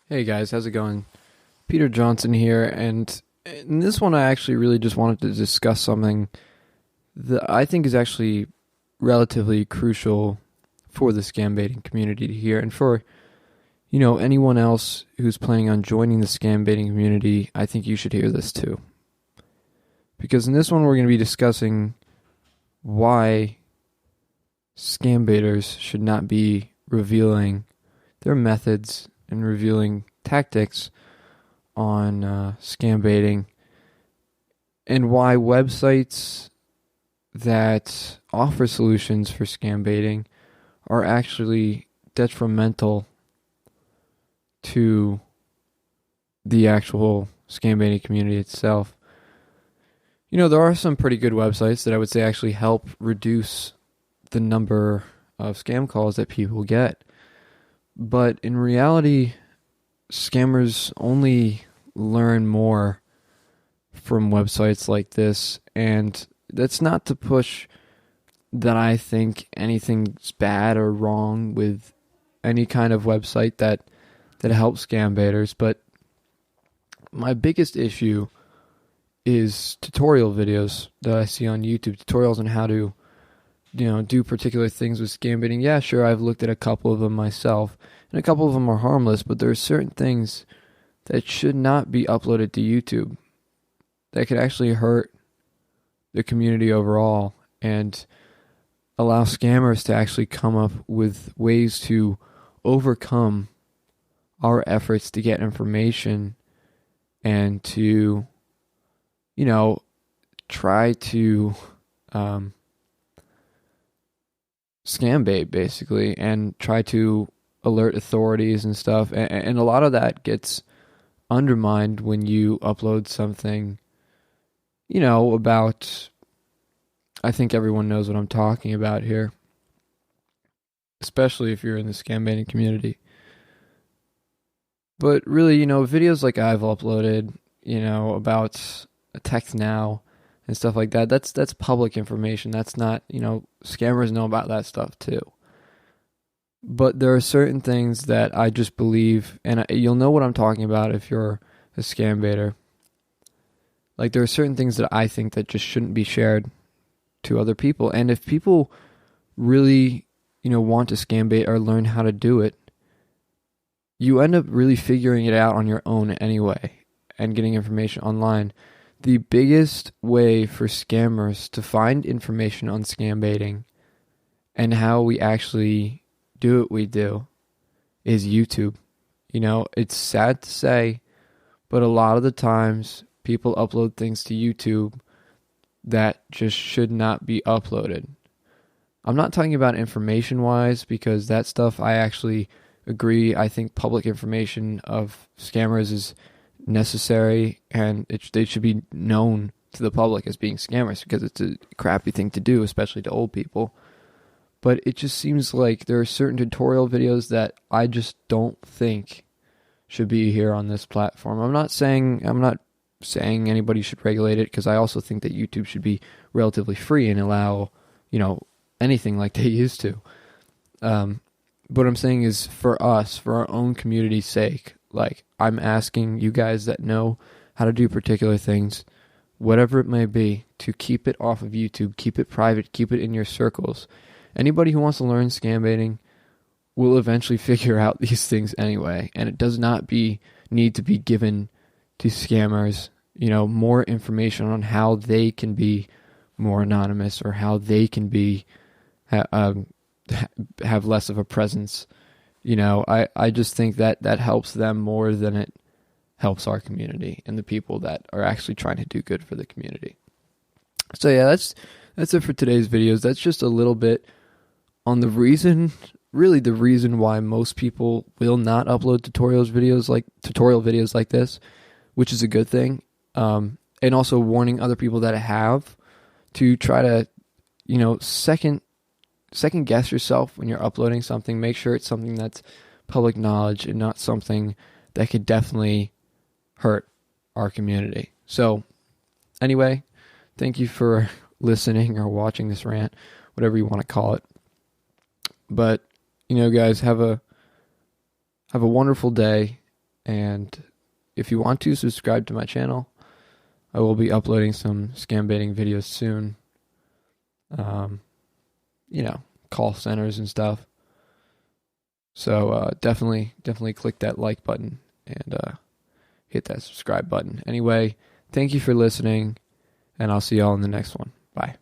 Hey guys, how's it going? Peter Johnson here, and in this one I actually really just wanted to discuss something that I think is actually relatively crucial for the scam baiting community to hear, and for, anyone else who's planning on joining the scam baiting community. I think you should hear this too. Because in this one we're going to be discussing why scambaiters should not be revealing their methods and revealing tactics on scam baiting, and why websites that offer solutions for scam baiting are actually detrimental to the actual scam baiting community itself. There are some pretty good websites that I would say actually help reduce the number of scam calls that people get. But in reality, scammers only learn more from websites like this, and that's not to push that I think anything's bad or wrong with any kind of website that helps scam baiters, but my biggest issue is tutorial videos that I see on YouTube, tutorials on how to do particular things with scam baiting. Yeah, sure, I've looked at a couple of them myself, and a couple of them are harmless, but there are certain things that should not be uploaded to YouTube that could actually hurt the community overall and allow scammers to actually come up with ways to overcome our efforts to get information and to, try to scam bait, basically, and try to alert authorities and stuff. And a lot of that gets undermined when you upload something, about, I think everyone knows what I'm talking about here, especially if you're in the scam baiting community. But really, videos like I've uploaded, about text now and stuff like that, that's public information. That's not, scammers know about that stuff too. But there are certain things that I just believe, and you'll know what I'm talking about if you're a scam baiter. Like, there are certain things that I think that just shouldn't be shared to other people. And if people really, want to scam bait or learn how to do it, you end up really figuring it out on your own anyway and getting information online. The biggest way for scammers to find information on scam baiting and how we actually do what we do is YouTube. It's sad to say, but a lot of the times people upload things to YouTube that just should not be uploaded. I'm not talking about information-wise, because that stuff I actually agree. I think public information of scammers is necessary, and they should be known to the public as being scammers, because it's a crappy thing to do, especially to old people. But it just seems like there are certain tutorial videos that I just don't think should be here on this platform. I'm not saying anybody should regulate it, because I also think that YouTube should be relatively free and allow, anything like they used to. What I'm saying is, for us, for our own community's sake, like, I'm asking you guys that know how to do particular things, whatever it may be, to keep it off of YouTube, keep it private, keep it in your circles. Anybody who wants to learn scam baiting will eventually figure out these things anyway, and it does not need to be given to scammers, more information on how they can be more anonymous, or how they can be have less of a presence. I just think that helps them more than it helps our community and the people that are actually trying to do good for the community. So yeah, that's it for today's videos. That's just a little bit on the reason why most people will not upload tutorial videos like this, which is a good thing. And also warning other people that have to try to, second guess yourself when you're uploading something. Make sure it's something that's public knowledge and not something that could definitely hurt our community. So anyway, thank you for listening or watching this rant, whatever you want to call it. But, guys, have a wonderful day, And if you want to subscribe to my channel, I will be uploading some scam baiting videos soon. Call centers and stuff. So definitely click that like button and hit that subscribe button. Anyway, thank you for listening, and I'll see y'all in the next one. Bye.